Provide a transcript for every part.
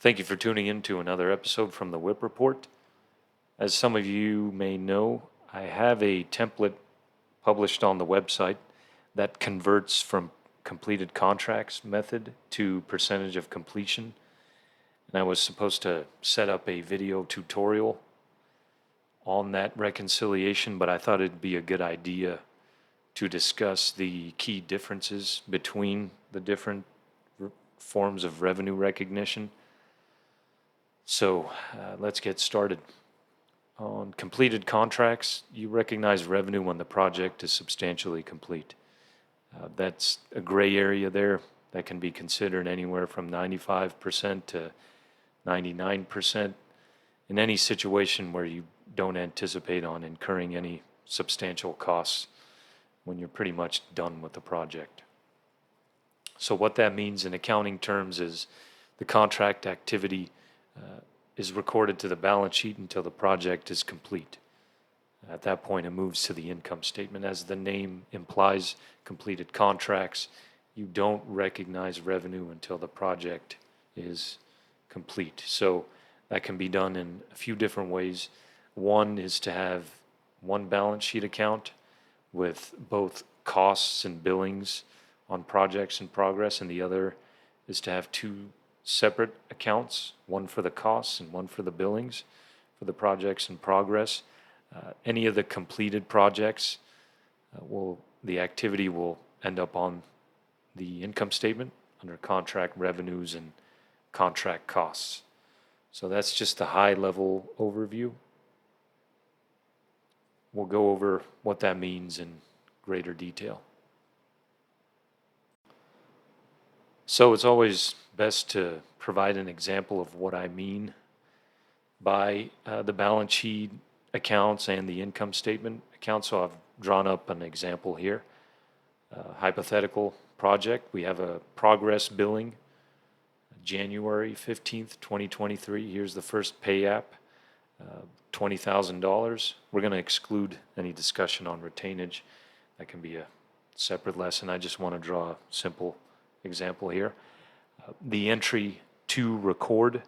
Thank you for tuning in to another episode from the Whip Report. As some of you may know, I have a template published on the website that converts from completed contracts method to percentage of completion. And I was supposed to set up a video tutorial on that reconciliation, but I thought it'd be a good idea to discuss the key differences between the different forms of revenue recognition. So let's get started. On completed contracts, you recognize revenue when the project is substantially complete. That's a gray area there that can be considered anywhere from 95% to 99% in any situation where you don't anticipate on incurring any substantial costs when you're pretty much done with the project. So what that means in accounting terms is the contract activity is recorded to the balance sheet until the project is complete. At that point, it moves to the income statement. As the name implies, completed contracts, you don't recognize revenue until the project is complete. So that can be done in a few different ways. One is to have one balance sheet account with both costs and billings on projects in progress, and the other is to have two separate accounts, one for the costs and one for the billings for the projects in progress. Any of the completed projects the activity will end up on the income statement under contract revenues and contract costs. So that's just a high level overview. We'll go over what that means in greater detail. So it's always best to provide an example of what I mean by the balance sheet accounts and the income statement accounts. So I've drawn up an example here. Hypothetical project. We have a progress billing, January 15th, 2023. Here's the first pay app, $20,000. We're going to exclude any discussion on retainage. That can be a separate lesson. I just want to draw a simple example here. The entry to record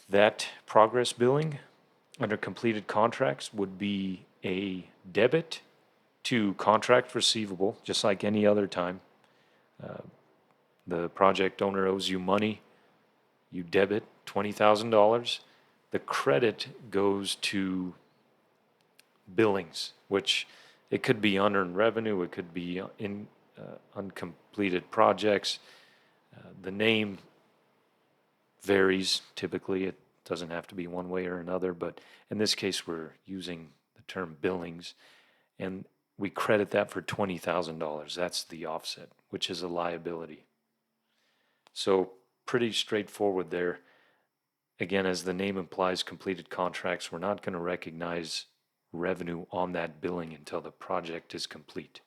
that progress billing under completed contracts would be a debit to contract receivable, just like any other time. The project owner owes you money, you debit $20,000. The credit goes to billings, which it could be unearned revenue, it could be in uncompleted projects. The name varies. Typically, it doesn't have to be one way or another, but in this case, we're using the term billings, and we credit that for $20,000. That's the offset, which is a liability. So pretty straightforward there. Again, as the name implies, completed contracts, we're not going to recognize revenue on that billing until the project is complete.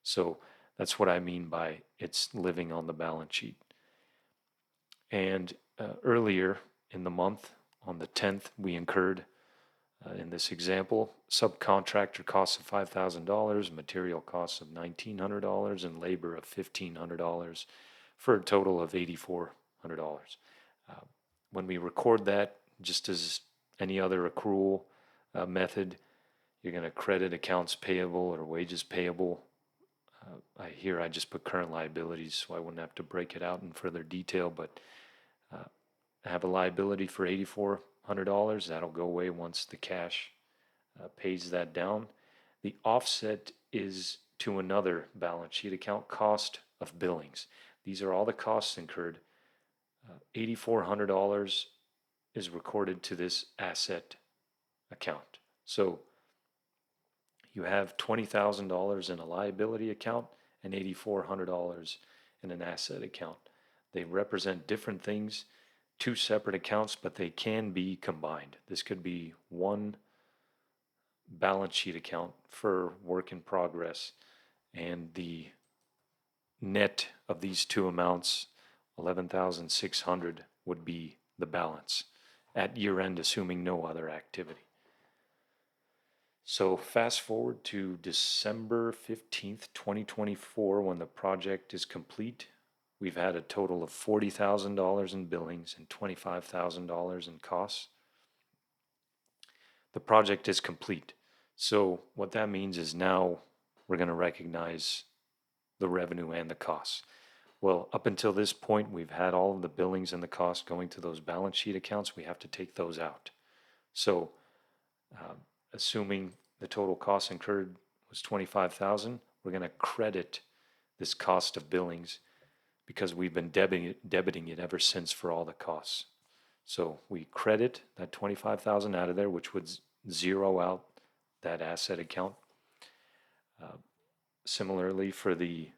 So that's what I mean by it's living on the balance sheet. And earlier in the month, on the 10th, we incurred, in this example, subcontractor costs of $5,000, material costs of $1,900, and labor of $1,500 for a total of $8,400. When we record that, just as any other accrual method, you're going to credit accounts payable or wages payable. I just put current liabilities, so I wouldn't have to break it out in further detail, but I have a liability for $8,400. That'll go away once the cash pays that down. The offset is to another balance sheet account, cost of billings. These are all the costs incurred. $8,400 is recorded to this asset account. So you have $20,000 in a liability account and $8,400 in an asset account. They represent different things, two separate accounts, but they can be combined. This could be one balance sheet account for work in progress, and the net of these two amounts, $11,600, would be the balance at year end, assuming no other activity. So fast forward to December 15th, 2024, when the project is complete. we've had a total of $40,000 in billings and $25,000 in costs. The project is complete. So what that means is now we're going to recognize the revenue and the costs. Well, up until this point, we've had all of the billings and the costs going to those balance sheet accounts. We have to take those out. So, assuming the total cost incurred was $25,000, we're going to credit this cost of billings because we've been debiting it ever since for all the costs. So we credit that $25,000 out of there, which would zero out that asset account. Similarly, for the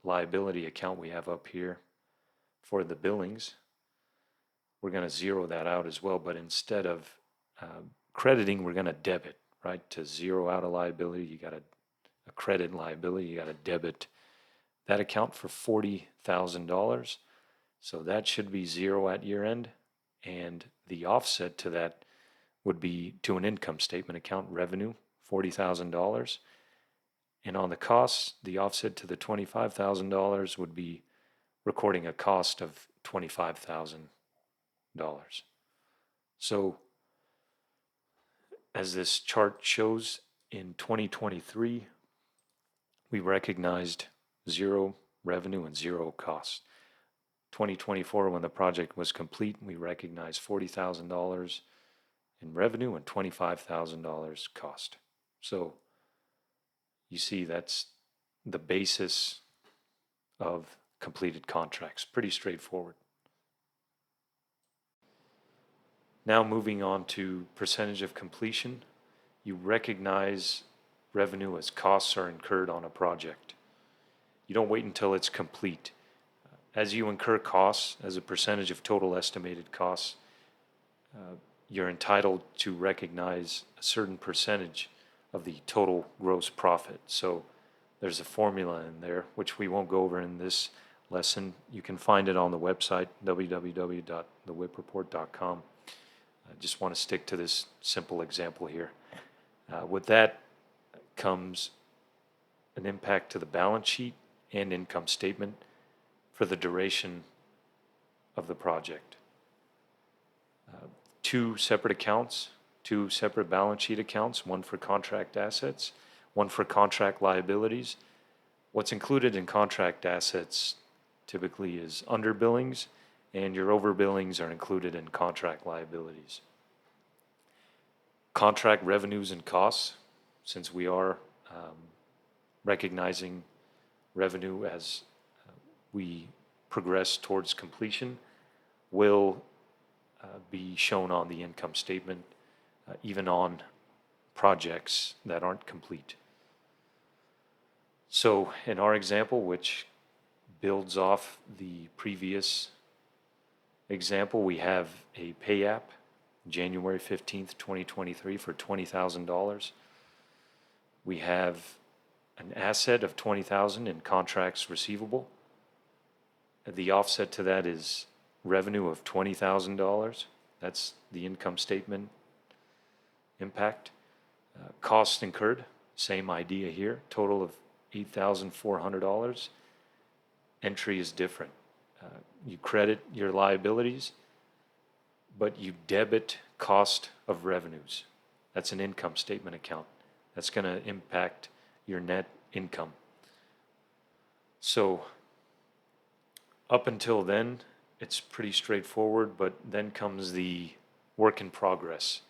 liability account we have up here for the billings, we're going to zero that out as well, but instead of crediting, we're going to debit, right? To zero out a liability, you got a credit liability, you got to debit that account for $40,000. So that should be zero at year end, and the offset to that would be to an income statement account, revenue, $40,000. And on the costs, the offset to the $25,000 would be recording a cost of $25,000. So, as this chart shows, in 2023, we recognized zero revenue and zero costs. 2024, when the project was complete, we recognized $40,000 in revenue and $25,000 cost. So, you see, that's the basis of completed contracts. Pretty straightforward. Now moving on to percentage of completion, you recognize revenue as costs are incurred on a project. You don't wait until it's complete. As you incur costs as a percentage of total estimated costs, you're entitled to recognize a certain percentage of the total gross profit. So there's a formula in there, which we won't go over in this lesson. You can find it on the website, www.thewhipreport.com. I just want to stick to this simple example here. With that comes an impact to the balance sheet and income statement for the duration of the project. Two separate accounts, two separate balance sheet accounts, one for contract assets, one for contract liabilities. What's included in contract assets typically is underbillings, and your overbillings are included in contract liabilities. Contract revenues and costs, since we are recognizing revenue as we progress towards completion, will be shown on the income statement, even on projects that aren't complete. So in our example, which builds off the previous example, we have a pay app, January 15th, 2023 for $20,000. We have an asset of $20,000 in contracts receivable. The offset to that is revenue of $20,000. That's the income statement impact. Costs incurred, same idea here, total of $8,400. Entry is different. You credit your liabilities, but you debit cost of revenues. That's an income statement account. That's going to impact your net income. So up until then, it's pretty straightforward, but then comes the work in progress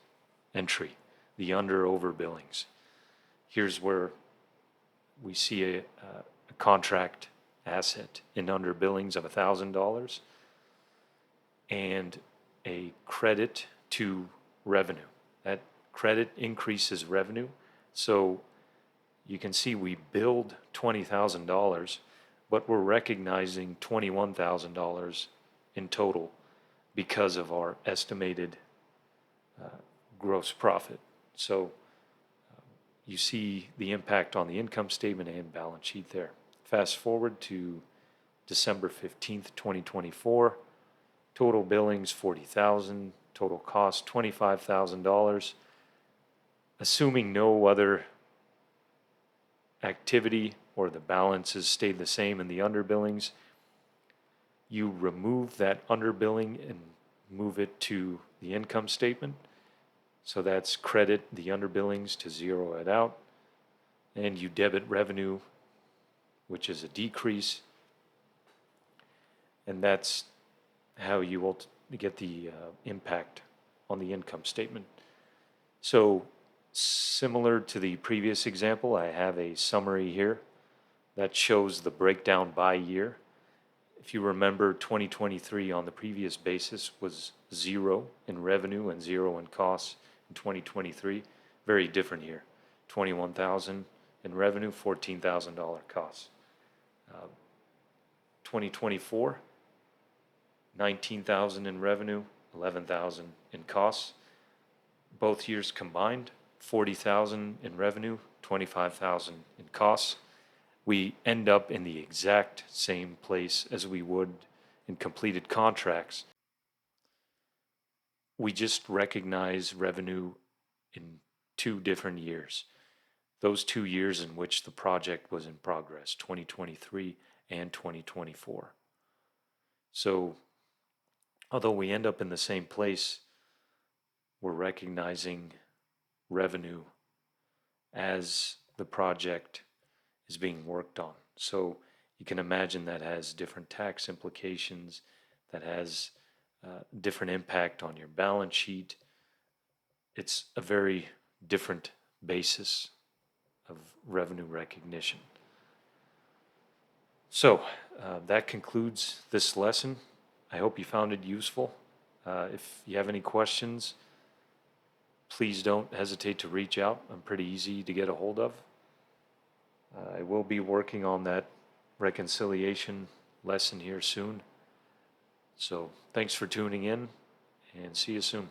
entry, the under-over billings. Here's where we see a contract asset in under billings of $1,000 and a credit to revenue. That credit increases revenue. So you can see we billed $20,000, but we're recognizing $21,000 in total because of our estimated gross profit. So you see the impact on the income statement and balance sheet there. Fast forward to December 15th, 2024. Total billings, $40,000. Total cost, $25,000. Assuming no other activity or the balances stayed the same in the underbillings, you remove that underbilling and move it to the income statement. So that's credit the underbillings to zero it out, and you debit revenue, which is a decrease, and that's how you will get the impact on the income statement. So similar to the previous example, I have a summary here that shows the breakdown by year. If you remember, 2023 on the previous basis was zero in revenue and zero in costs in 2023. Very different here. 21,000 in revenue, $14,000 costs. 2024, 19,000 in revenue, 11,000 in costs. Both years combined, 40,000 in revenue, 25,000 in costs. We end up in the exact same place as we would in completed contracts. We just recognize revenue in 2 different years. Those 2 years in which the project was in progress, 2023 and 2024. So, although we end up in the same place, we're recognizing revenue as the project is being worked on. So you can imagine that has different tax implications, that has different impact on your balance sheet. It's a very different basis of revenue recognition. So that concludes this lesson. I hope you found it useful. If you have any questions, please don't hesitate to reach out. I'm pretty easy to get a hold of. I will be working on that reconciliation lesson here soon. So thanks for tuning in, and see you soon.